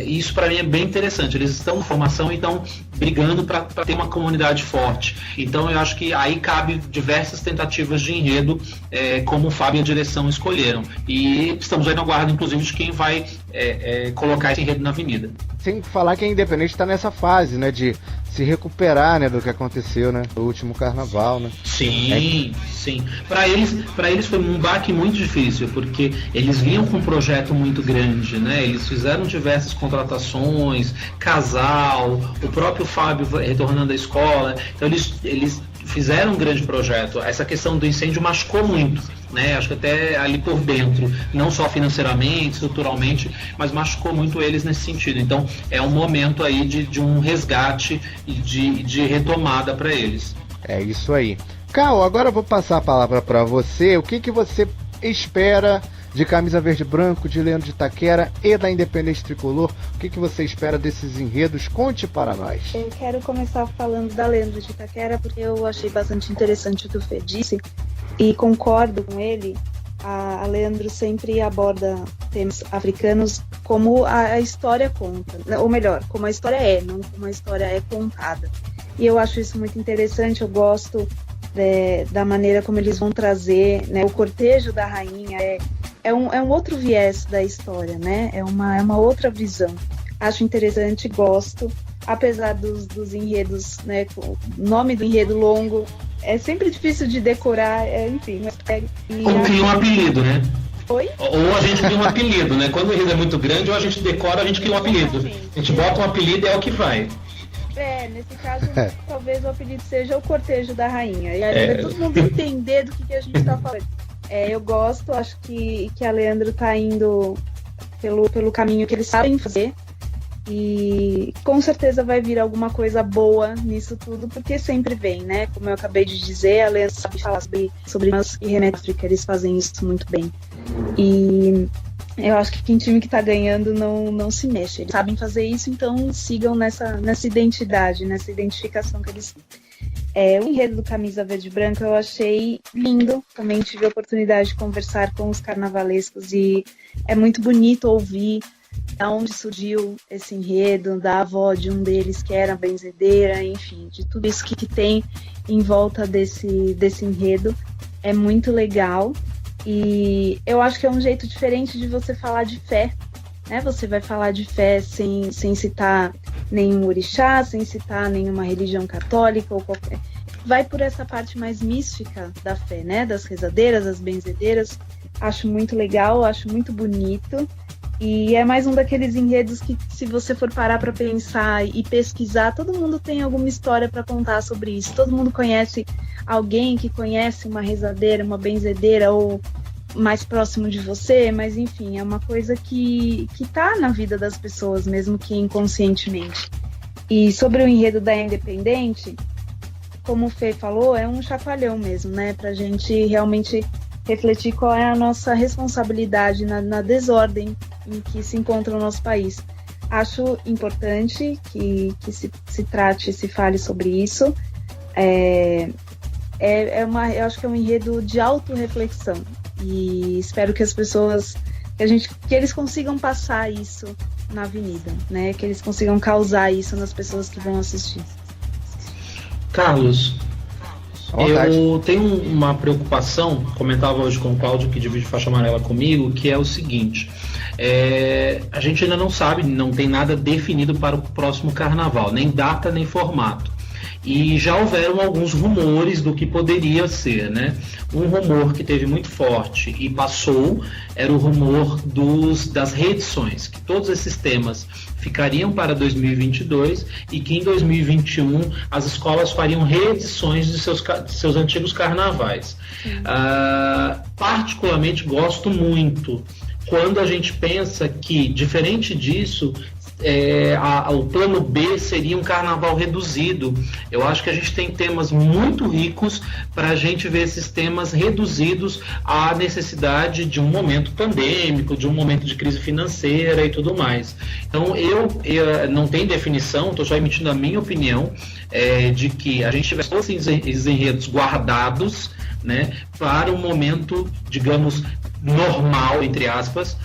Isso para mim é bem interessante. Eles estão em formação e estão brigando para ter uma comunidade forte. Então eu acho que aí cabe diversas tentativas de enredo, como o Fábio e a direção escolheram. E estamos aí no aguardo, inclusive, de quem vai colocar esse enredo na avenida. Sem falar que a Independente está nessa fase, né, de se recuperar, né, do que aconteceu, né, no último carnaval, né? Sim. Para eles foi um baque muito difícil, porque eles vinham com um projeto muito grande, né? Eles fizeram diversas contratações, casal, o próprio Fábio retornando à escola. Então eles fizeram um grande projeto. Essa questão do incêndio machucou muito, né? Acho que até ali por dentro, não só financeiramente, estruturalmente, mas machucou muito eles nesse sentido. Então é um momento aí de um resgate e de retomada para eles. É isso aí. Cal, agora eu vou passar a palavra para você. O que você espera de Camisa Verde e Branco, de Leandro de Itaquera e da Independente Tricolor? O que você espera desses enredos? Conte para nós. Eu quero começar falando da Leandro de Itaquera, porque eu achei bastante interessante o que o Fê disse e concordo com ele. A Leandro sempre aborda temas africanos como a história conta, ou melhor, como a história não como a história é contada. E eu acho isso muito interessante, eu gosto da maneira como eles vão trazer, né, o cortejo da rainha. É um outro viés da história, né? É uma outra visão. Acho interessante, gosto, apesar dos enredos, né? O nome do enredo longo é sempre difícil de decorar, enfim. Ou cria um apelido, né? Oi? Ou a gente cria um apelido, né? Quando o enredo é muito grande, ou a gente decora, a gente cria um apelido. A gente bota um apelido e é o que vai. Nesse caso, talvez o apelido seja o cortejo da rainha. E aí vai todo mundo entender do que a gente está falando. Eu gosto, acho que a Leandro está indo pelo caminho que eles sabem fazer. E com certeza vai vir alguma coisa boa nisso tudo, porque sempre vem, né? Como eu acabei de dizer, a Leandro sabe falar sobre nós e remete à África, eles fazem isso muito bem. E eu acho que quem time que tá ganhando não se mexe. Eles sabem fazer isso, então sigam nessa identidade, nessa identificação que eles têm. O enredo do Camisa Verde e Branca eu achei lindo. Também tive a oportunidade de conversar com os carnavalescos e é muito bonito ouvir da onde surgiu esse enredo, da avó de um deles que era benzedeira, enfim, de tudo isso que tem em volta desse enredo. É muito legal. E eu acho que é um jeito diferente de você falar de fé, né? Você vai falar de fé sem citar nenhum orixá, sem citar nenhuma religião católica ou qualquer. Vai por essa parte mais mística da fé, né? Das rezadeiras, das benzedeiras. Acho muito legal, acho muito bonito. E é mais um daqueles enredos que, se você for parar para pensar e pesquisar, todo mundo tem alguma história para contar sobre isso. Todo mundo conhece alguém que conhece uma rezadeira, uma benzedeira, ou mais próximo de você, mas enfim, é uma coisa que tá na vida das pessoas, mesmo que inconscientemente. E sobre o enredo da Independente, como o Fê falou, é um chacoalhão mesmo, né? Pra gente realmente refletir qual é a nossa responsabilidade na desordem em que se encontra o nosso país. Acho importante que se trate, se fale sobre isso. Eu acho que é um enredo de autorreflexão e espero que as pessoas, que eles consigam passar isso na avenida, né? Que eles consigam causar isso nas pessoas que vão assistir. Carlos, eu tenho uma preocupação, comentava hoje com o Cláudio, que divide faixa amarela comigo, que é o seguinte: a gente ainda não sabe, não tem nada definido para o próximo carnaval, nem data, nem formato. E já houveram alguns rumores do que poderia ser, né? Um rumor que teve muito forte e passou era o rumor das reedições, que todos esses temas ficariam para 2022 e que em 2021 as escolas fariam reedições de seus antigos carnavais. Particularmente gosto muito quando a gente pensa que, diferente disso, o plano B seria um carnaval reduzido. Eu acho que a gente tem temas muito ricos para a gente ver esses temas reduzidos à necessidade de um momento pandêmico, de um momento de crise financeira e tudo mais. Então eu não tenho definição, estou só emitindo a minha opinião, de que a gente tivesse todos esses enredos guardados, né, para um momento, digamos, normal, entre aspas,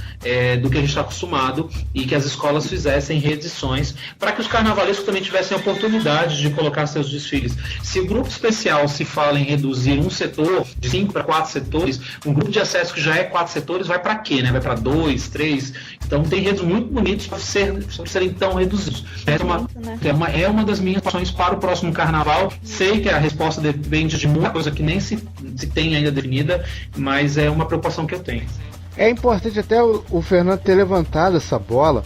do que a gente está acostumado, e que as escolas fizessem reedições para que os carnavalescos também tivessem a oportunidade de colocar seus desfiles. Se o grupo especial se fala em reduzir um setor de 5 para 4 setores, um grupo de acesso que já é 4 setores vai para quê, né? Vai para 2, 3. Então tem enredos muito bonitos para serem tão reduzidos. É uma das minhas ações para o próximo carnaval. Sei que a resposta depende de muita coisa que nem se tem ainda definida, mas é uma preocupação que eu tenho. É importante até o Fernando ter levantado essa bola,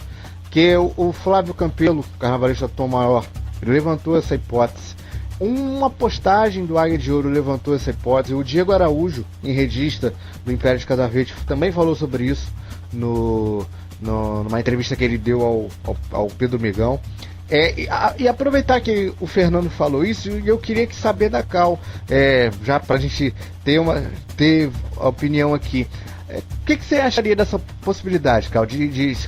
que o Flávio Campelo, carnavalista Tom Maior, levantou essa hipótese. Uma postagem do Águia de Ouro levantou essa hipótese. O Diego Araújo, enredista do Império de Casa Verde, também falou sobre isso numa entrevista que ele deu ao Pedro Migão. E aproveitar que o Fernando falou isso, eu queria saber da Cal, já para a gente ter a opinião aqui. O que você acharia dessa possibilidade, Cal?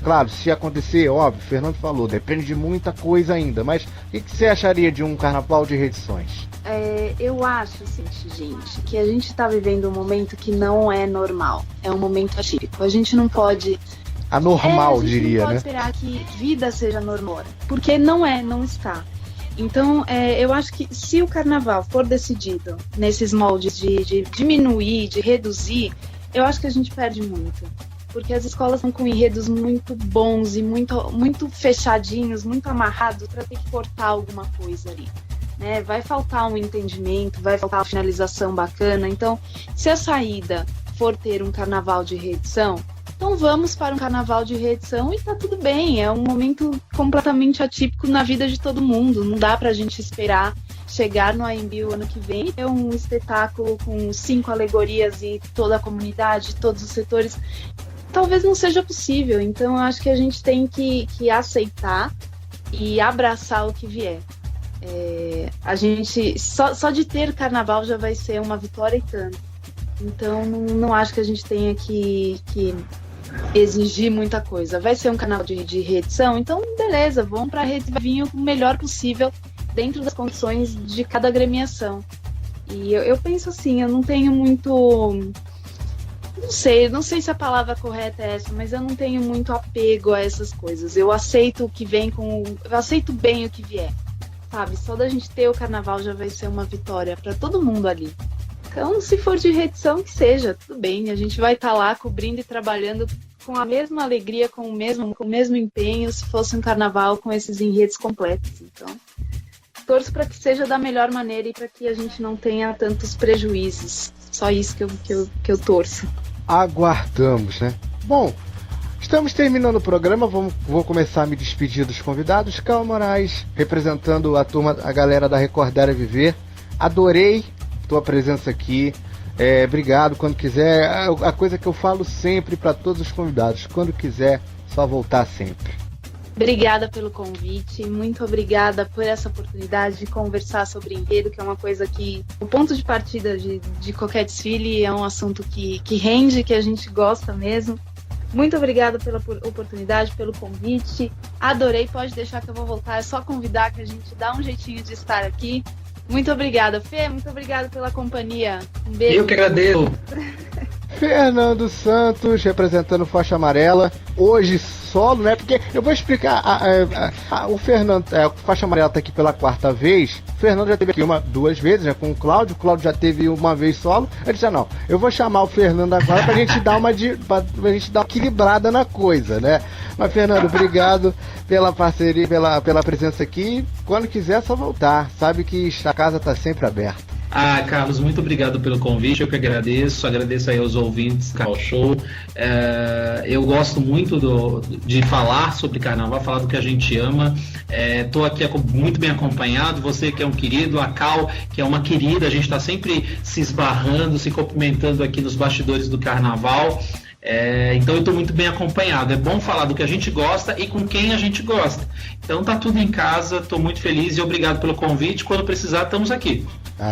Claro, se acontecer, óbvio, o Fernando falou, depende de muita coisa ainda, mas o que você acharia de um carnaval de reedições? Eu acho, assim, gente, que a gente está vivendo um momento que não é normal, é um momento atípico. A gente não pode... Anormal, diria, né? A gente não pode esperar que vida seja normal, porque não está. Então, eu acho que se o carnaval for decidido nesses moldes de diminuir, de reduzir, eu acho que a gente perde muito. Porque as escolas estão com enredos muito bons e muito fechadinhos, muito amarrados para ter que cortar alguma coisa ali. Né? Vai faltar um entendimento, vai faltar uma finalização bacana. Então, se a saída for ter um carnaval de reedição, então vamos para um carnaval de reedição e tá tudo bem, é um momento completamente atípico na vida de todo mundo, não dá pra gente esperar chegar no AMB o ano que vem e ter um espetáculo com 5 alegorias e toda a comunidade, todos os setores, talvez não seja possível, então eu acho que a gente tem que aceitar e abraçar o que vier. A gente, só de ter carnaval já vai ser uma vitória e tanto, então não acho que a gente tenha que exigir muita coisa. Vai ser um canal de reedição, então beleza, vamos para a rede vinho o melhor possível dentro das condições de cada agremiação. E eu penso assim, eu não tenho muito, não sei se a palavra correta é essa, mas eu não tenho muito apego a essas coisas. Eu aceito o que vem eu aceito bem o que vier, sabe? Só da gente ter o carnaval já vai ser uma vitória para todo mundo ali. Então, se for de reedição, que seja, tudo bem. A gente vai estar lá cobrindo e trabalhando com a mesma alegria, com o mesmo empenho, se fosse um carnaval com esses enredos completos. Então, torço para que seja da melhor maneira e para que a gente não tenha tantos prejuízos. Só isso que eu torço. Aguardamos, né? Bom, estamos terminando o programa. Vou começar a me despedir dos convidados. Cal Moraes, representando a galera da Recordar é Viver. Adorei tua presença aqui, obrigado. Quando quiser, a coisa que eu falo sempre para todos os convidados, quando quiser, só voltar sempre. Obrigada pelo convite, muito obrigada por essa oportunidade de conversar sobre enredo, que é uma coisa que, o ponto de partida de qualquer desfile é um assunto que rende, que a gente gosta mesmo. Muito obrigada pela oportunidade, pelo convite, adorei, pode deixar que eu vou voltar, é só convidar que a gente dá um jeitinho de estar aqui. Muito obrigada, Fê, muito obrigada pela companhia. Um beijo. Eu que agradeço. Fernando Santos, representando Faixa Amarela, hoje solo, né? Porque eu vou explicar, o Fernando, Faixa Amarela tá aqui pela 4ª vez, o Fernando já teve aqui 2 vezes, né, com o Cláudio já teve uma vez solo, eu disse, não, eu vou chamar o Fernando agora pra gente dar uma equilibrada na coisa, né? Mas, Fernando, obrigado pela parceria, pela presença aqui, quando quiser é só voltar, sabe que a casa tá sempre aberta. Carlos, muito obrigado pelo convite, eu que agradeço aí aos ouvintes do Carnaval Show. Eu gosto muito de falar sobre carnaval, falar do que a gente ama. Estou aqui muito bem acompanhado, você que é um querido, a Cal, que é uma querida, a gente está sempre se esbarrando, se cumprimentando aqui nos bastidores do carnaval. Então eu estou muito bem acompanhado, é bom falar do que a gente gosta e com quem a gente gosta. Então tá tudo em casa, estou muito feliz e obrigado pelo convite, quando precisar estamos aqui.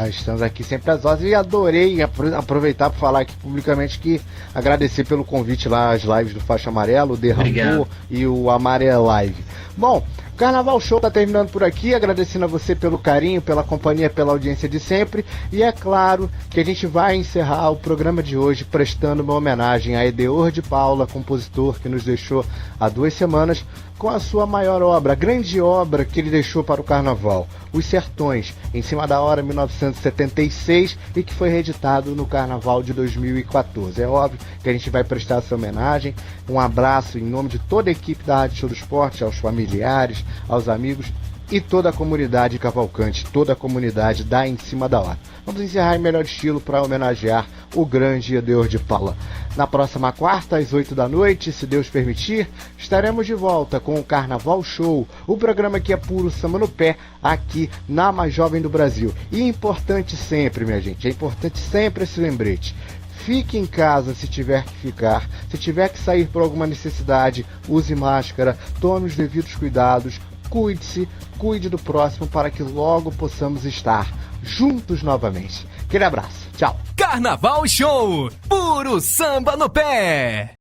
Estamos aqui sempre às horas e adorei aproveitar para falar aqui publicamente que agradecer pelo convite lá às lives do Faixa Amarelo, o Derramou e o Amarelo Live. Bom, o Carnaval Show tá terminando por aqui, agradecendo a você pelo carinho, pela companhia, pela audiência de sempre, e é claro que a gente vai encerrar o programa de hoje prestando uma homenagem a Edeor de Paula, compositor que nos deixou há 2 semanas, com a sua maior obra, a grande obra que ele deixou para o Carnaval, Os Sertões, em cima da hora 1976, e que foi reeditado no Carnaval de 2014. É óbvio que a gente vai prestar essa homenagem. Um abraço em nome de toda a equipe da Rádio Show do Esporte, aos familiares, aos amigos e toda a comunidade Cavalcante, toda a comunidade da Em Cima da Hora. Vamos encerrar em melhor estilo para homenagear o grande Edeor de Paula. Na próxima quarta, às 8 da noite, se Deus permitir, estaremos de volta com o Carnaval Show, o programa que é puro samba no pé, aqui na Mais Jovem do Brasil. E é importante sempre, minha gente, é importante sempre esse lembrete. Fique em casa se tiver que ficar, se tiver que sair por alguma necessidade, use máscara, tome os devidos cuidados, cuide-se, cuide do próximo para que logo possamos estar juntos novamente. Aquele abraço, tchau. Carnaval Show, puro samba no pé.